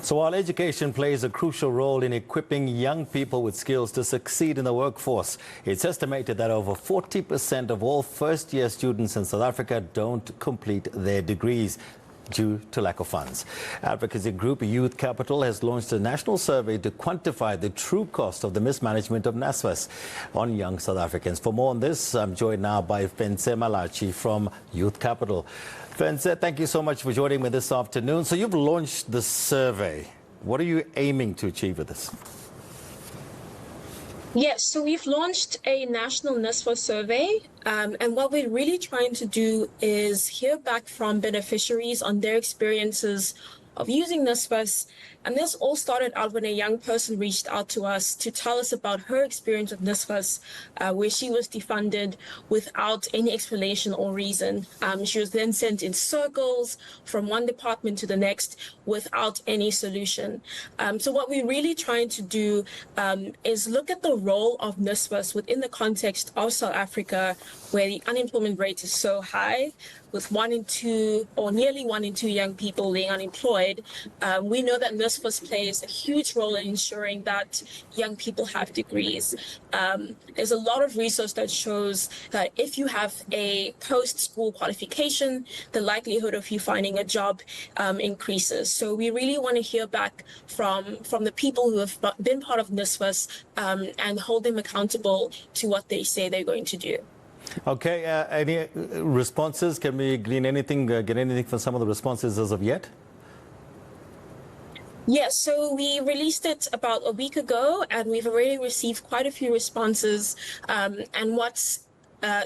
So while education plays a crucial role in equipping young people with skills to succeed in the workforce, it's estimated that over 40% of all first-year students in South Africa don't complete their degrees due to lack of funds. Advocacy group Youth Capital has launched a national survey to quantify the true cost of the mismanagement of NSFAS on young South Africans. For more on this, I'm joined now by Fentse Malatji from Youth Capital. Fentse, thank you so much for joining me this afternoon. So you've launched the survey. What are you aiming to achieve with this? Yes, so we've launched a national NSFAS survey, and what we're really trying to do is hear back from beneficiaries on their experiences of using NSFAS. And this all started out when a young person reached out to us to tell us about her experience with NSFAS, where she was defunded without any explanation or reason. She was then sent in circles from one department to the next without any solution. So what we're really trying to do is look at the role of NSFAS within the context of South Africa, where the unemployment rate is so high, with 1 in 2 or nearly 1 in 2 young people being unemployed. We know that NSFAS plays a huge role in ensuring that young people have degrees. There's a lot of research that shows that if you have a post-school qualification, the likelihood of you finding a job increases. So we really want to hear back from the people who have been part of NSFAS and hold them accountable to what they say they're going to do. Okay, any responses? Can we glean anything, get anything from some of the responses as of yet? Yes, so we released it about a week ago, and we've already received quite a few responses. And what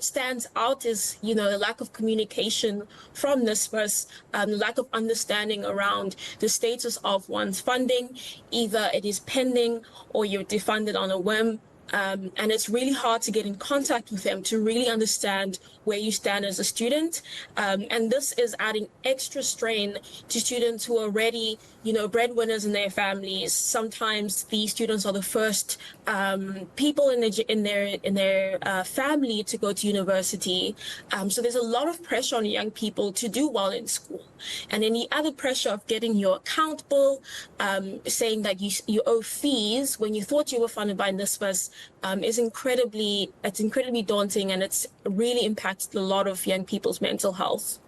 stands out is, the lack of communication from NSFAS, the lack of understanding around the status of one's funding. Either it is pending or you're defunded on a whim. And it's really hard to get in contact with them to really understand where you stand as a student. And this is adding extra strain to students who are already, breadwinners in their families. Sometimes these students are the first people in their family to go to university. So there's a lot of pressure on young people to do well in school. And then the other pressure of getting your account bill, saying that you owe fees when you thought you were funded by NSFAS, is incredibly daunting, and it's really impacted a lot of young people's mental health.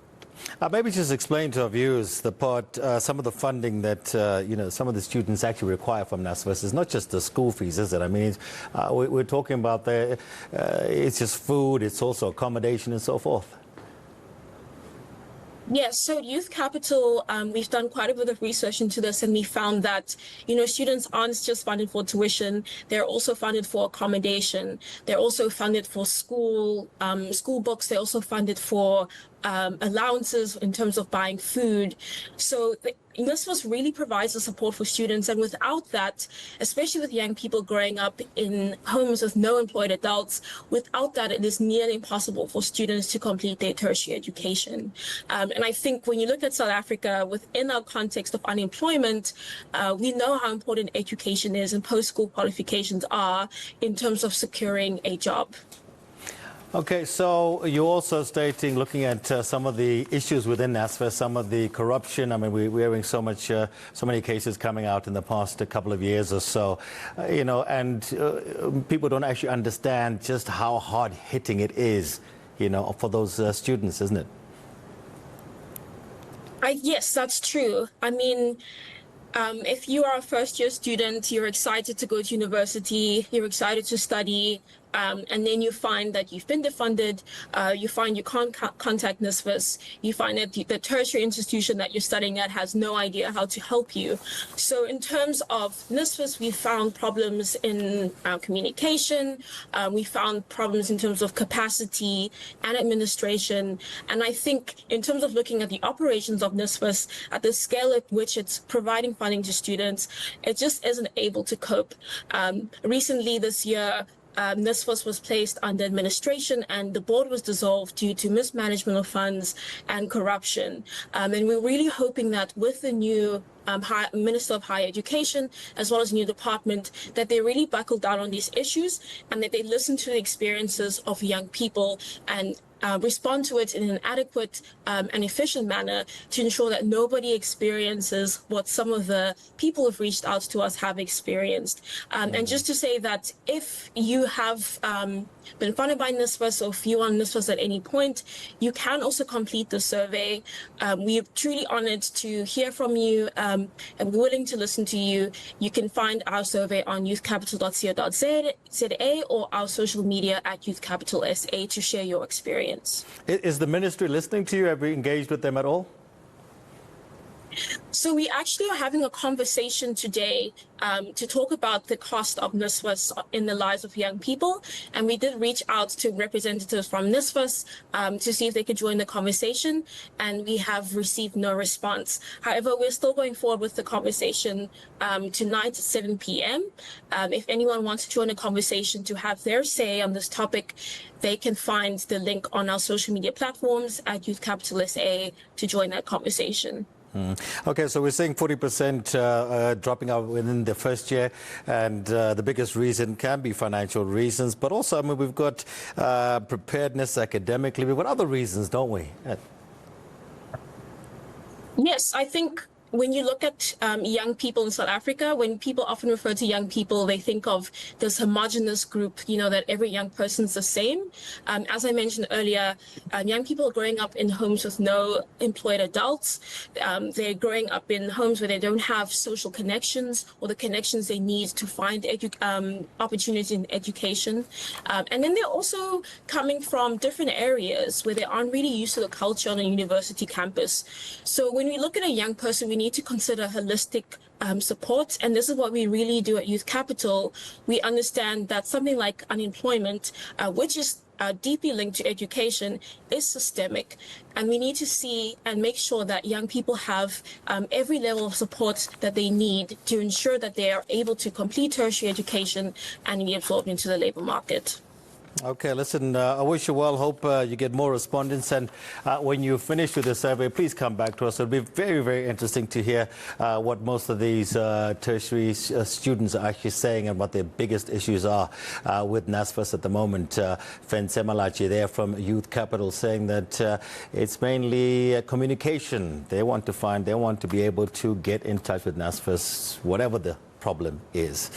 Maybe just explain to our viewers the part, some of the funding that some of the students actually require from NSFAS. It's not just the school fees, is it? I mean, we're talking about it's just food, it's also accommodation and so forth. Yes, so Youth Capital, we've done quite a bit of research into this, and we found that, students aren't just funded for tuition, they're also funded for accommodation, they're also funded for school books, they're also funded for allowances in terms of buying food. So NSFAS really provides the support for students, and without that, especially with young people growing up in homes with no employed adults, without that it is nearly impossible for students to complete their tertiary education. And I think when you look at South Africa within our context of unemployment, we know how important education is and post-school qualifications are in terms of securing a job. Okay, so you're also stating, looking at some of the issues within NSFAS, some of the corruption. I mean, we're hearing so many cases coming out in the past couple of years or so, and people don't actually understand just how hard-hitting it is, for those students, isn't it? Yes, that's true. I mean, if you are a first-year student, you're excited to go to university, you're excited to study, and then you find that you've been defunded, you find you can't contact NSFAS, you find that the tertiary institution that you're studying at has no idea how to help you. So in terms of NSFAS, we found problems in communication, we found problems in terms of capacity and administration, and I think in terms of looking at the operations of NSFAS, at the scale at which it's providing funding to students, it just isn't able to cope. Recently this year, NSFAS was placed under administration, and the board was dissolved due to mismanagement of funds and corruption. And we're really hoping that with the new Minister of Higher Education, as well as new department, that they really buckle down on these issues and that they listen to the experiences of young people and respond to it in an adequate and efficient manner to ensure that nobody experiences what some of the people who've reached out to us have experienced. And just to say that if you have been funded by NSFAS, or if you are on NSFAS at any point, you can also complete the survey. We're truly honored to hear from you, and we're willing to listen to you. You can find our survey on youthcapital.co.za or our social media at youthcapitalsa to share your experience. Is the ministry listening to you? Have you engaged with them at all? So we actually are having a conversation today to talk about the cost of NSFAS in the lives of young people. And we did reach out to representatives from NSFAS to see if they could join the conversation. And we have received no response. However, we're still going forward with the conversation tonight at 7 p.m. If anyone wants to join the conversation to have their say on this topic, they can find the link on our social media platforms at Youth Capital SA to join that conversation. Okay, so we're seeing 40% dropping out within the first year, and the biggest reason can be financial reasons, but also, I mean, we've got preparedness academically. We've got other reasons, don't we? Yes, I think when you look at young people in South Africa, when people often refer to young people, they think of this homogenous group, you know, that every young person's the same. As I mentioned earlier, young people are growing up in homes with no employed adults. They're growing up in homes where they don't have social connections or the connections they need to find opportunity in education. And then they're also coming from different areas where they aren't really used to the culture on a university campus. So when we look at a young person, we need to consider holistic support, and this is what we really do at Youth Capital. We understand that something like unemployment, which is deeply linked to education, is systemic, and we need to see and make sure that young people have every level of support that they need to ensure that they are able to complete tertiary education and be absorbed into the labor market. Okay, listen, I wish you well. Hope you get more respondents. And when you finish with the survey, please come back to us. It'll be very, very interesting to hear what most of these tertiary students are actually saying and what their biggest issues are with NSFAS at the moment. Fentse Malatji there from Youth Capital saying that it's mainly communication. They want to be able to get in touch with NSFAS, whatever the problem is.